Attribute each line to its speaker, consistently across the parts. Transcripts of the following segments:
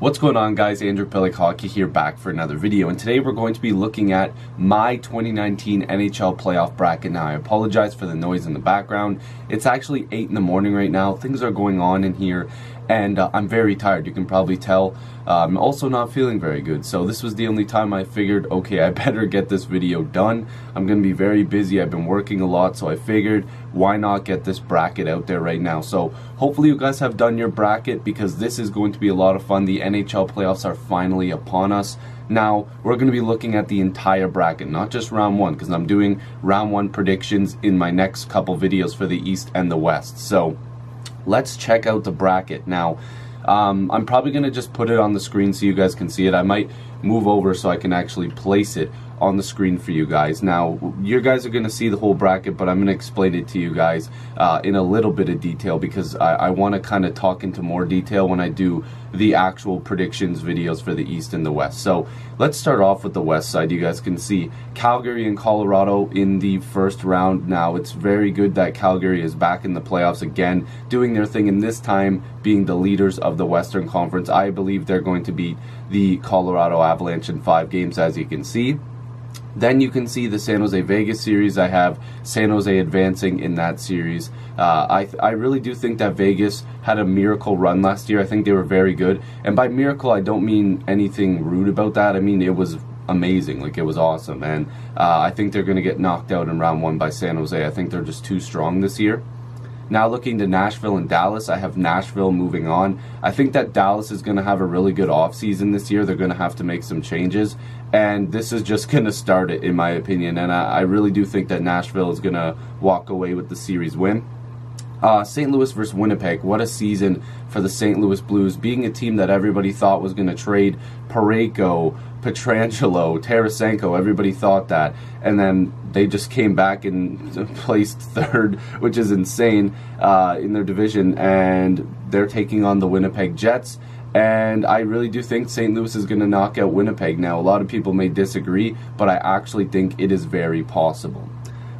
Speaker 1: What's going on, guys? Andrew Piluk Hockey here, back for another video, and today we're going to be looking at my 2019 NHL playoff bracket. Now, I apologize for the noise in the background. It's actually 8 in the morning right now. Things are going on in here, and I'm very tired. You can probably tell. I'm also not feeling very good, so this was the only time I figured, okay, I better get this video done. I'm going to be very busy. I've been working a lot, so I figured, why not get this bracket out there right now? So hopefully you guys have done your bracket, because this is going to be a lot of fun. The NHL playoffs are finally upon us. Now, we're going to be looking at the entire bracket, not just round one, because I'm doing round one predictions in my next couple videos for the East and the West. So let's check out the bracket. Now, I'm probably going to just put it on the screen so you guys can see it. I might move over so I can actually place it on the screen for you guys. Now, you guys are going to see the whole bracket, but I'm going to explain it to you guys in a little bit of detail, because I want to kind of talk into more detail when I do the actual predictions videos for the East and the West. So let's start off with the West side. You guys can see Calgary and Colorado in the first round. Now, it's very good that Calgary is back in the playoffs again, doing their thing, and this time being the leaders of the Western Conference. I believe they're going to beat the Colorado Avalanche in 5 games, as you can see. Then you can see the San Jose Vegas series. I have San Jose advancing in that series. I really do think that Vegas had a miracle run last year. I think they were very good. And by miracle, I don't mean anything rude about that. I mean, it was amazing. Like, it was awesome. And I think they're going to get knocked out in round one by San Jose. I think they're just too strong this year. Now, looking to Nashville and Dallas, I have Nashville moving on. I think that Dallas is going to have a really good offseason this year. They're going to have to make some changes, and this is just going to start it, in my opinion. And I really do think that Nashville is going to walk away with the series win. St. Louis versus Winnipeg. What a season for the St. Louis Blues, being a team that everybody thought was going to trade Parayko, Pietrangelo, Tarasenko. Everybody thought that, and then they just came back and placed third, which is insane, in their division, and they're taking on the Winnipeg Jets. And I really do think St. Louis is going to knock out Winnipeg. Now, a lot of people may disagree, but I actually think it is very possible.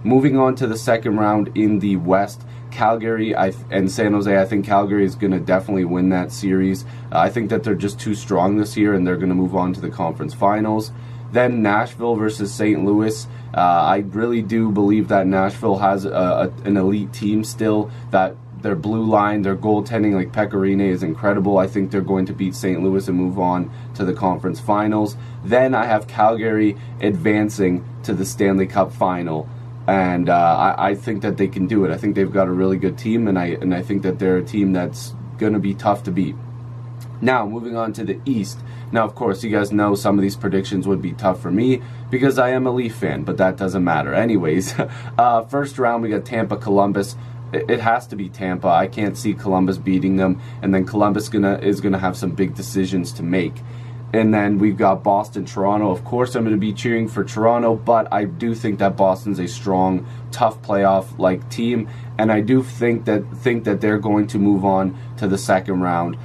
Speaker 1: Moving on to the second round in the West, Calgary and San Jose. I think Calgary is going to definitely win that series. I think that they're just too strong this year, and they're going to move on to the conference finals. Then Nashville versus St. Louis. I really do believe that Nashville has an elite team still. That their blue line, their goaltending, like Pecorine, is incredible. I think they're going to beat St. Louis and move on to the conference finals. Then I have Calgary advancing to the Stanley Cup final. And I think that they can do it. I think they've got a really good team, and I think that they're a team that's going to be tough to beat. Now, moving on to the East. Now, of course, you guys know some of these predictions would be tough for me because I am a Leaf fan, but that doesn't matter. Anyways, first round we got Tampa, Columbus. It has to be Tampa. I can't see Columbus beating them, and then Columbus is gonna have some big decisions to make. And then we've got Boston, Toronto. Of course, I'm going to be cheering for Toronto, but I do think that Boston's a strong, tough playoff-like team, and I do think that they're going to move on to the second round.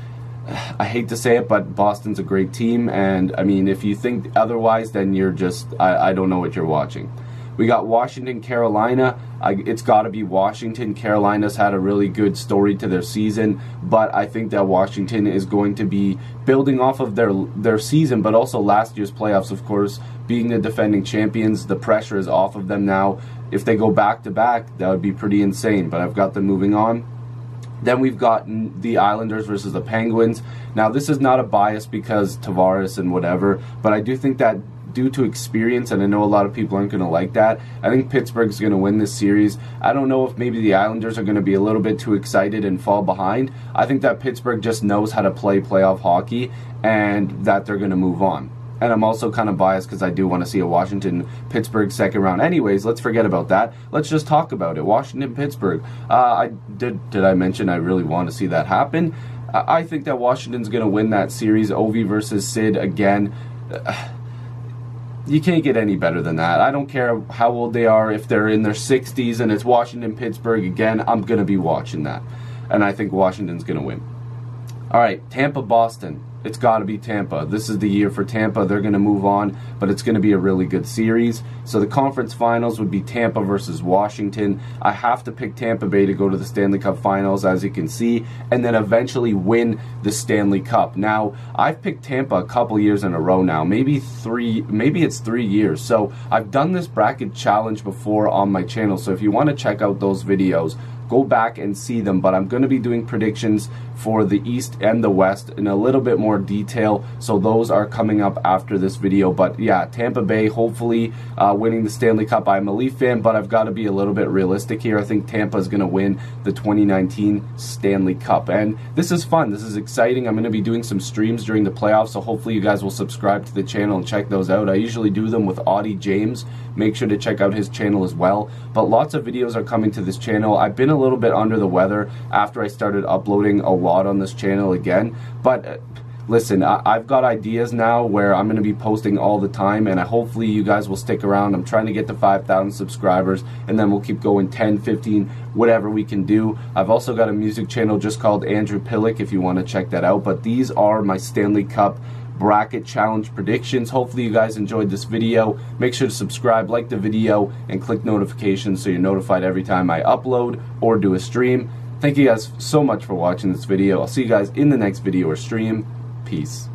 Speaker 1: I hate to say it, but Boston's a great team, and I mean, if you think otherwise, then you're just, I don't know what you're watching. We got Washington, Carolina. It's got to be Washington. Carolina's had a really good story to their season, but I think that Washington is going to be building off of their season, but also last year's playoffs, of course. Being the defending champions, the pressure is off of them now. If they go back-to-back, that would be pretty insane, but I've got them moving on. Then we've got the Islanders versus the Penguins. Now, this is not a bias because Tavares and whatever, but I do think that due to experience, and I know a lot of people aren't going to like that, I think Pittsburgh's going to win this series. I don't know if maybe the Islanders are going to be a little bit too excited and fall behind. I think that Pittsburgh just knows how to play playoff hockey, and that they're going to move on. And I'm also kind of biased because I do want to see a Washington-Pittsburgh second round. Anyways, let's forget about that. Let's just talk about it. Washington-Pittsburgh. Did I mention I really want to see that happen? I think that Washington's going to win that series. Ovi versus Sid again. You can't get any better than that. I don't care how old they are. If they're in their 60s and it's Washington-Pittsburgh again, I'm going to be watching that. And I think Washington's going to win. All right, Tampa, Boston. It's got to be Tampa. This is the year for Tampa. They're going to move on, but it's going to be a really good series. So the conference finals would be Tampa versus Washington. I have to pick Tampa Bay to go to the Stanley Cup finals, as you can see, and then eventually win the Stanley Cup. Now, I've picked Tampa a couple years in a row now, maybe it's 3 years. So I've done this bracket challenge before on my channel. So if you want to check out those videos, go back and see them, but I'm going to be doing predictions for the East and the West in a little bit more detail, so those are coming up after this video. But yeah, Tampa Bay hopefully winning the Stanley Cup. I'm a Leaf fan, but I've got to be a little bit realistic here. I think Tampa is going to win the 2019 Stanley Cup, and this is fun. This is exciting. I'm going to be doing some streams during the playoffs, so hopefully you guys will subscribe to the channel and check those out. I usually do them with Audie James. Make sure to check out his channel as well, but lots of videos are coming to this channel. I've been a little bit under the weather after I started uploading a lot on this channel again, but listen, I've got ideas now where I'm going to be posting all the time, and hopefully you guys will stick around. I'm trying to get to 5,000 subscribers, and then we'll keep going 10, 15, whatever we can do. I've also got a music channel just called Andrew Piluk if you want to check that out, but these are my Stanley Cup bracket challenge predictions. Hopefully you guys enjoyed this video. Make sure to subscribe, like the video, and click notifications so you're notified every time I upload or do a stream. Thank you guys so much for watching this video. I'll see you guys in the next video or stream. Peace.